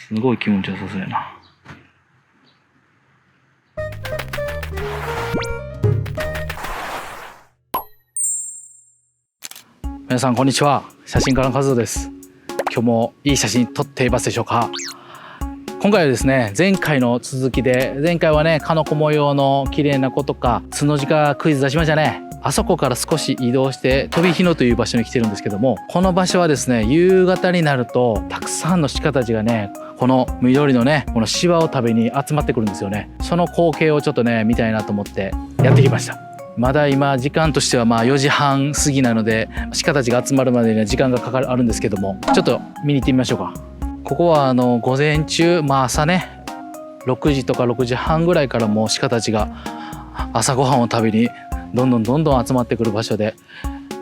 すごい気持ちよさそうやな。皆さんこんにちは。写真家の和夫です。今日もいい写真撮っていますでしょうか。今回はですね、前回の続きで、前回はね、カノコ模様の綺麗な子とか角鹿クイズ出しましたね。あそこから少し移動して飛び日野という場所に来てるんですけども、この場所はですね、夕方になるとたくさんの鹿たちがね、この緑のね、この芝を食べに集まってくるんですよね。その光景をちょっとね見たいなと思ってやってきました。まだ今時間としては4時半過ぎなので、鹿たちが集まるまでには時間があるんですけども、ちょっと見に行ってみましょうか。ここは午前中、朝ね6時とか6時半ぐらいからもう鹿たちが朝ごはんを食べにどんどん集まってくる場所で、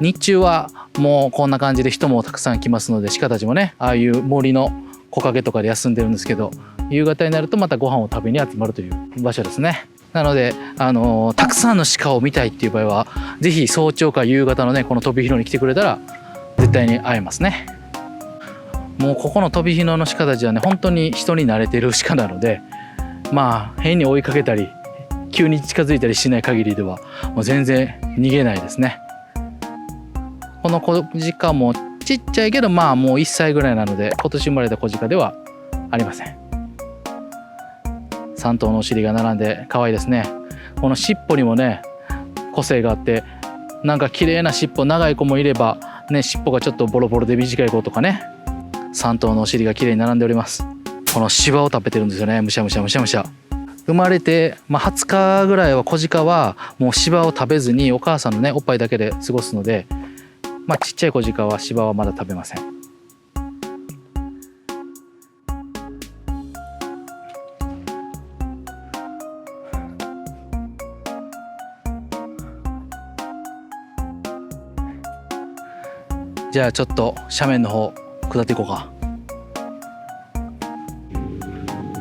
日中はもうこんな感じで人もたくさん来ますので、鹿たちもねああいう森の木陰とかで休んでるんですけど、夕方になるとまたご飯を食べに集まるという場所ですね。なので、たくさんの鹿を見たいっていう場合は是非早朝か夕方のねこの飛び火野に来てくれたら絶対に会えますね。もうここの飛び火野の鹿たちはね本当に人に慣れてる鹿なので、変に追いかけたり急に近づいたりしない限りではもう全然逃げないですね。この子鹿もちっちゃいけどもう1歳ぐらいなので、今年生まれた子鹿ではありません。3頭のお尻が並んで可愛いですね。この尻尾にもね個性があって、なんか綺麗な尻尾、長い子もいればね尻尾がちょっとボロボロで短い子とかね、3頭のお尻が綺麗に並んでおります。この芝を食べてるんですよね。むしゃむしゃむしゃむしゃ。生まれて、20日ぐらいは子鹿はもう芝を食べずにお母さんのねおっぱいだけで過ごすので、ちっちゃい子鹿は芝はまだ食べません。じゃあちょっと斜面の方下っていこうか。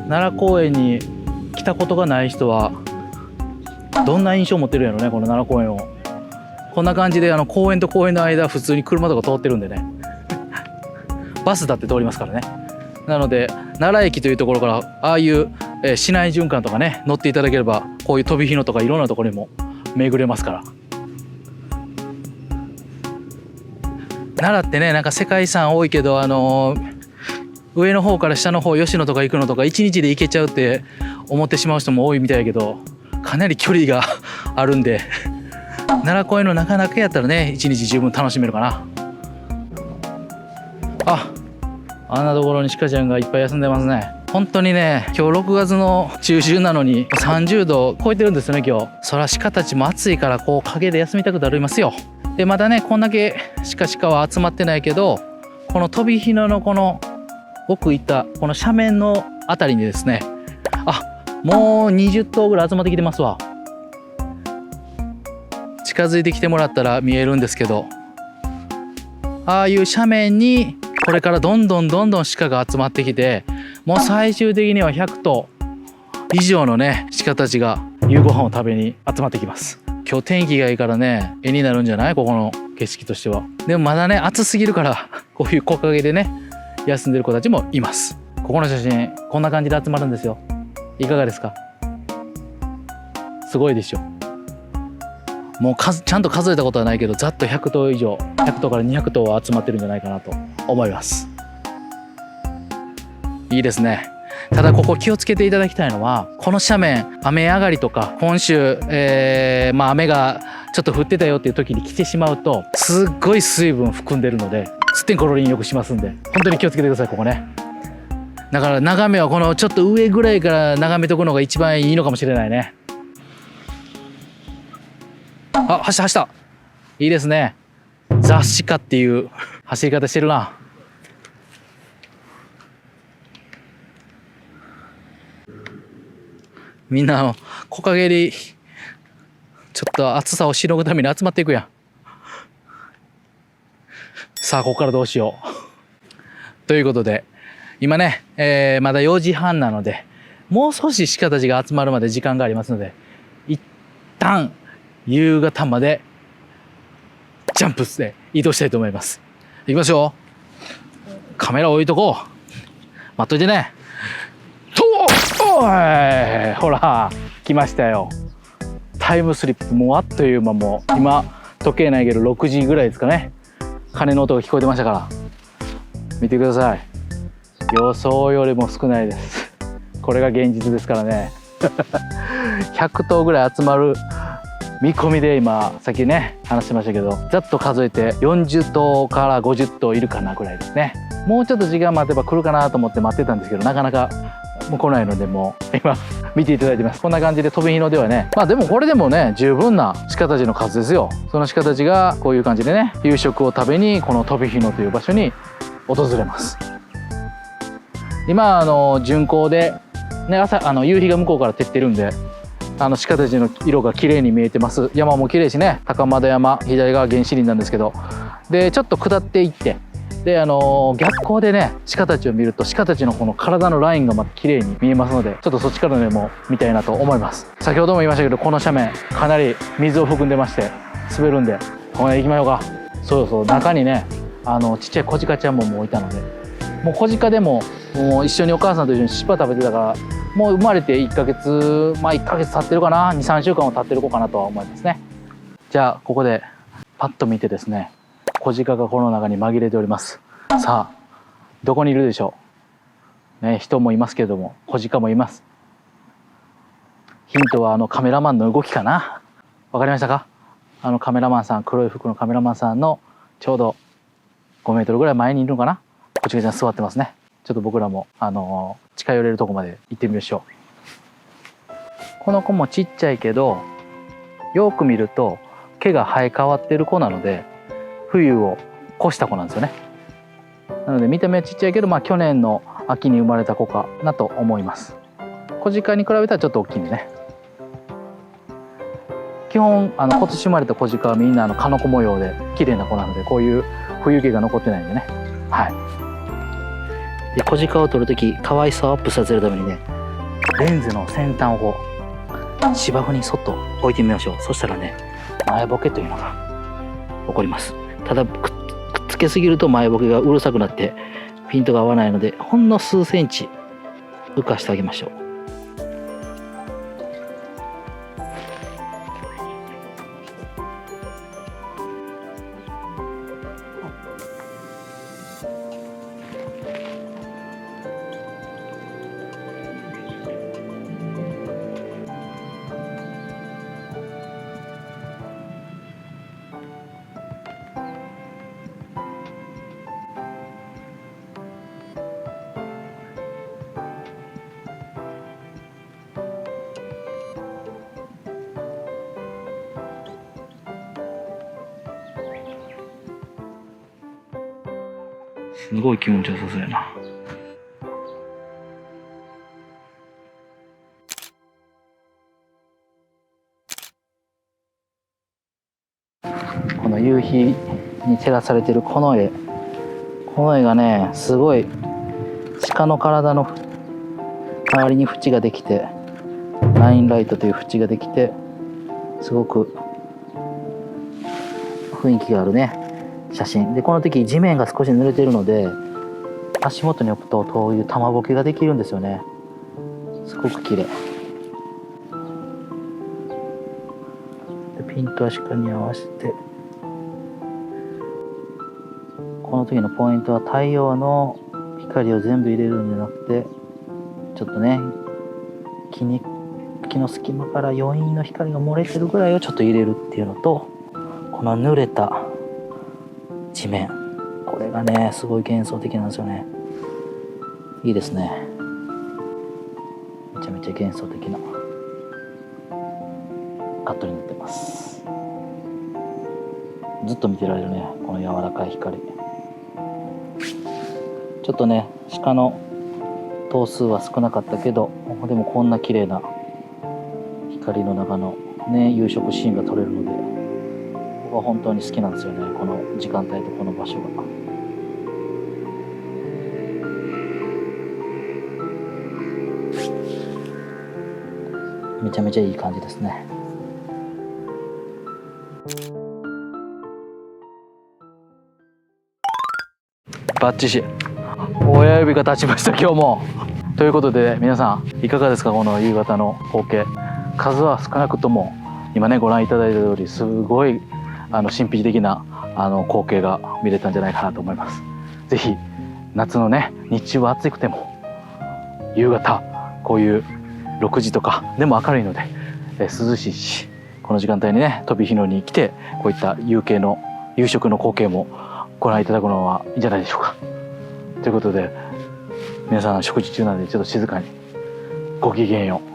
奈良公園に来たことがない人はどんな印象を持ってるんやろね、この奈良公園を。こんな感じで公園と公園の間普通に車とか通ってるんでねバスだって通りますからね。なので奈良駅というところからああいう、市内循環とかね乗っていただければ、こういう飛び火野とかいろんなところにも巡れますから。奈良ってねなんか世界遺産多いけど、上の方から下の方吉野とか行くのとか1日で行けちゃうって思ってしまう人も多いみたいやけど、かなり距離があるんで奈良公園の中々やったらね1日十分楽しめるかな。あんなところに鹿ちゃんがいっぱい休んでますね。本当にね今日6月の中旬なのに30度超えてるんですよね今日。そら鹿たちも暑いからこう陰で休みたくなりますよ。でまだねこんだけ鹿は集まってないけど、この飛び火野のこの奥行ったこの斜面のあたりにですね、もう20頭ぐらい集まってきてますわ。近づいてきてもらったら見えるんですけど、ああいう斜面にこれからどんどん鹿が集まってきて、もう最終的には100頭以上のね鹿たちが夕ご飯を食べに集まってきます。今日天気がいいからね絵になるんじゃない、ここの景色としては。でもまだね暑すぎるからこういう木陰でね休んでる子たちもいます。ここの写真こんな感じで集まるんですよ。いかがですか。すごいでしょ。もうちゃんと数えたことはないけどざっと100頭以上、100頭から200頭は集まってるんじゃないかなと思います。いいですね。ただここ気をつけていただきたいのは、この斜面雨上がりとか今週、雨がちょっと降ってたよっていう時に来てしまうとすっごい水分含んでるのでステンコロリンよくしますんで、本当に気をつけてくださいここね。だから眺めはこのちょっと上ぐらいから眺めとくのが一番いいのかもしれないね。走ったいいですね。雑誌かっていう走り方してるな。みんな木陰にちょっと暑さをしのぐために集まっていくやん。さあここからどうしようということで、今ね、まだ4時半なのでもう少し鹿たちが集まるまで時間がありますので、一旦夕方までジャンプして移動したいと思います。行きましょう。カメラ置いとこう。待っといてね。おい、ほら来ましたよ。タイムスリップ、もうあっという間、もう今時計ないけど6時ぐらいですかね。鐘の音が聞こえてましたから、見てください。予想よりも少ないです。これが現実ですからね。100頭ぐらい集まる見込みで、今さっきね話してましたけど、ざっと数えて40頭から50頭いるかなぐらいですね。もうちょっと時間待てば来るかなと思って待ってたんですけど、なかなかもう来ないので、もう今見ていただいてます。こんな感じで飛び火のではね、まあでもこれでもね十分な鹿たちの数ですよ。その鹿たちがこういう感じでね、夕食を食べにこの飛び火のという場所に訪れます。今巡行でね、夕日が向こうから照ってるんで、鹿たちの色が綺麗に見えてます。山も綺麗しね、高円山、左側原始林なんですけど、でちょっと下っていって、で逆光でね鹿たちを見ると、鹿たちのこの体のラインがまた綺麗に見えますので、ちょっとそっちからでも見たいなと思います。先ほども言いましたけど、この斜面かなり水を含んでまして滑るんで、ここへ行きましょうか。そうそう、中にねちっちゃい小鹿ちゃんもいたので、もう小鹿でも一緒にお母さんと一緒に芝食べてたから、もう生まれて1ヶ月、まあ1ヶ月経ってるかな、2、3週間は経ってる子かなとは思いますね。じゃあここでパッと見てですね、小鹿がこの中に紛れております。さあどこにいるでしょうね。人もいますけれども小鹿もいます。ヒントはカメラマンの動きかな。わかりましたか？カメラマンさん、黒い服のカメラマンさんのちょうど5メートルぐらい前にいるのかな。小鹿ちゃん座ってますね。ちょっと僕らも近寄れるとこまで行ってみましょう。この子もちっちゃいけど、よく見ると毛が生え変わってる子なので、冬を越した子なんですよね。なので見た目はちっちゃいけど、まあ去年の秋に生まれた子かなと思います。小鹿に比べたらちょっと大きいんでね。基本今年生まれた小鹿はみんなカノコ模様で綺麗な子なので、こういう冬毛が残ってないんでね。はい。で小鹿を撮るとき可愛さをアップさせるためにね、レンズの先端を芝生にそっと置いてみましょう。そしたらね、前ボケというのが起こります。ただくっつけすぎると前ボケがうるさくなってピントが合わないので、ほんの数センチ浮かしてあげましょう。すごい気持ちよさそうやな。この夕日に照らされてるこの絵がね、すごい鹿の体の周りに縁ができて、ラインライトという縁ができて、すごく雰囲気があるね写真で、この時地面が少し濡れてるので、足元に置くとこういう玉ぼけができるんですよね。すごく綺麗で、ピントは鹿に合わせて、この時のポイントは太陽の光を全部入れるんじゃなくて、ちょっとね木の隙間から余韻の光が漏れてるぐらいをちょっと入れるっていうのと、この濡れた地面、これがねすごい幻想的なんですよね。いいですね。めちゃめちゃ幻想的なカットになってます。ずっと見てられるね、この柔らかい光。ちょっとね鹿の頭数は少なかったけど、でもこんな綺麗な光の中のね夕食シーンが撮れるので、僕は本当に好きなんですよね、この時間帯とこの場所が。めちゃめちゃいい感じですね。バッチシ親指が立ちました。今日もということで皆さんいかがですか、この夕方の光景。数は少なくとも今ねご覧いただいた通りすごい神秘的な光景が見れたんじゃないかなと思います。ぜひ夏のね日中は暑くても夕方こういう6時とかでも明るいので、涼しいし、この時間帯にね飛び火のに来てこういった夕食の光景もご覧いただくのはいいんじゃないでしょうか。ということで皆さん食事中なのでちょっと静かにごきげんよう。